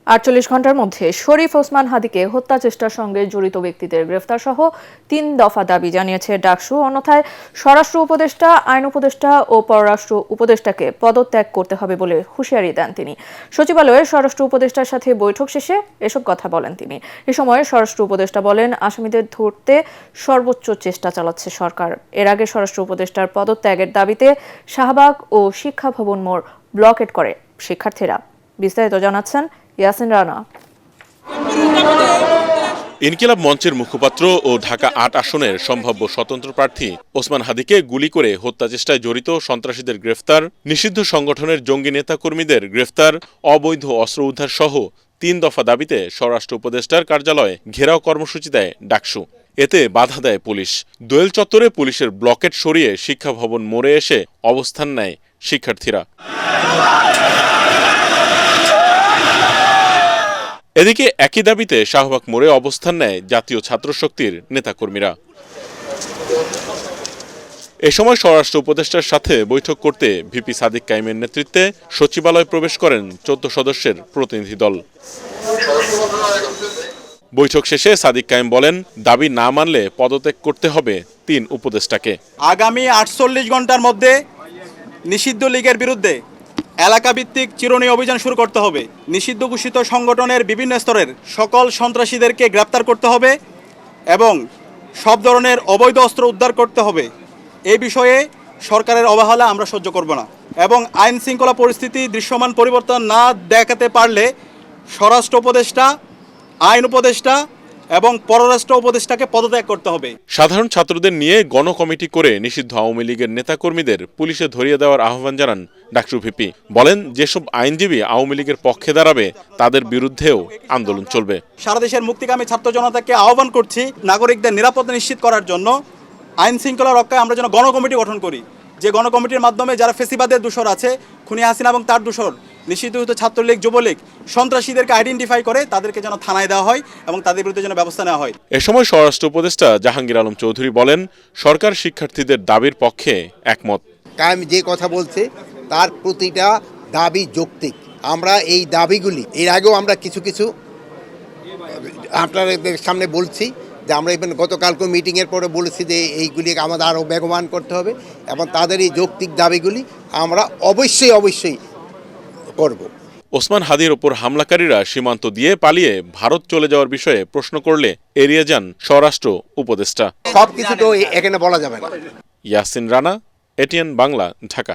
৪৮ ঘন্টার মধ্যে শরীফ ওসমান হাদীকে হত্যা চেষ্টার সঙ্গে জড়িত ব্যক্তিদের গ্রেফতার সহ ৩ দফা দাবি জানিয়েছে ডাকসু। অন্যথায় স্বরাষ্ট্র উপদেষ্টা, আইন উপদেষ্টা ও পররাষ্ট্র উপদেষ্টাকে পদত্যাগ করতে হবে বলে হুঁশিয়ারি দেন তিনি। সচিবালয়ে স্বরাষ্ট্র উপদেষ্টার সাথে বৈঠক শেষে এসব কথা বলেন তিনি। এ সময় স্বরাষ্ট্র উপদেষ্টা বলেন, আসামিদের ধরতে সর্বোচ্চ চেষ্টা চালাচ্ছে সরকার। এর আগে স্বরাষ্ট্র উপদেষ্টার পদত্যাগের দাবিতে শাহবাগ ও শিক্ষা ভবন মোড় ব্লকেট করে শিক্ষার্থীরা। বিস্তারিত জানাচ্ছেন ইয়াসিন রানা। ইনকিলাব মঞ্চের মুখপাত্র ও ঢাকা ৮ আসনের সম্ভাব্য স্বতন্ত্র প্রার্থী ওসমান হাদীকে গুলি করে হত্যা চেষ্টায় জড়িত সন্ত্রাসীদের গ্রেফতার, নিষিদ্ধ সংগঠনের জঙ্গি নেতাকর্মীদের গ্রেফতার, অবৈধ অস্ত্র উদ্ধার সহ ৩ দফা দাবিতে স্বরাষ্ট্র উপদেষ্টার কার্যালয়ে ঘেরাও কর্মসূচি দেয় ডাকসু। এতে বাধা দেয় পুলিশ। দোয়েল চত্বরে পুলিশের ব্লকেট সরিয়ে শিক্ষা ভবন মোড়ে এসে অবস্থান নেয় শিক্ষার্থীরা। এদিকে একই দাবিতে শাহবাগ মোড়ে অবস্থান নেয় জাতীয় ছাত্রশক্তির নেতাকর্মীরা। এ সময় স্বরাষ্ট্র উপদেষ্টার সাথে বৈঠক করতে ভিপি সাদিক কাইমের নেতৃত্বে সচিবালয় প্রবেশ করেন ১৪ সদস্যের প্রতিনিধি দল। বৈঠক শেষে সাদিক কাইম বলেন, দাবি না মানলে পদত্যাগ করতে হবে ৩ উপদেষ্টাকে। আগামী ৪৮ ঘন্টার মধ্যে নিষিদ্ধ লীগের বিরুদ্ধে এলাকাভিত্তিক চিরুনি অভিযান শুরু করতে হবে। নিষিদ্ধ ঘোষিত সংগঠনের বিভিন্ন স্তরের সকল সন্ত্রাসীদেরকে গ্রেপ্তার করতে হবে এবং সব ধরনের অবৈধ অস্ত্র উদ্ধার করতে হবে। এই বিষয়ে সরকারের অবহেলা আমরা সহ্য করব না এবং আইন শৃঙ্খলা পরিস্থিতি দৃশ্যমান পরিবর্তন না দেখাতে পারলে স্বরাষ্ট্র উপদেষ্টা, আইন উপদেষ্টা এবং পররাষ্ট্র উপদেষ্টাকে পদত্যাগ করতে হবে। সাধারণ ছাত্রদের নিয়ে গণকমিটি করে নিষিদ্ধ আওয়ামী লীগের নেতাকর্মীদের পুলিশে ধরিয়ে দেওয়ার আহ্বান জানান ডাকসু ভিপি। বলেন, যেসব আইনজীবী আওয়ামী লীগের পক্ষে দাঁড়াবে তাদের বিরুদ্ধেও আন্দোলন চলবে। সারা দেশের মুক্তিকামী ছাত্র জনতাকে আহ্বান করছি, নাগরিকদের নিরাপত্তা নিশ্চিত করার জন্য আইন শৃঙ্খলা রক্ষায় আমরা যেন গণকমিটি গঠন করি, যে গণকমিটির মাধ্যমে যারা ফেসিবাদের দোষর আছে, খুনি হাসিনা এবং তার দোষর, নিষিদ্ধ ছাত্রলীগ, যুবলীগ, সন্ত্রাসীদেরকে আইডেন্টিফাই করে তাদেরকে যেন থানায় দেওয়া হয় এবং তাদের বিরুদ্ধে যেন ব্যবস্থা নেওয়া হয়। এ সময় স্বরাষ্ট্র উপদেষ্টা জাহাঙ্গীর আলম চৌধুরী বলেন, সরকার শিক্ষার্থীদের দাবির পক্ষে একমত। কায়েম যে কথা বলছে তার প্রতিটা দাবি যৌক্তিক। আমরা এই দাবিগুলি এর আগেও আমরা কিছু আপনাদের সামনে বলছি যে আমরা ইভেন গতকালকে মিটিংয়ের পরে বলেছি যে এইগুলি আমাদের আরও বেগবান করতে হবে এবং তাদের এই যৌক্তিক দাবিগুলি আমরা অবশ্যই করব। ওসমান হাদীর ওপর হামলাকারীরা সীমান্ত দিয়ে পালিয়ে ভারত চলে যাওয়ার বিষয়ে প্রশ্ন করলে এড়িয়ে যান স্বরাষ্ট্র উপদেষ্টা। সব কিছু তো এখানে বলা যাবে না। ইয়াসিন রানা, এটিএন বাংলা, ঢাকা।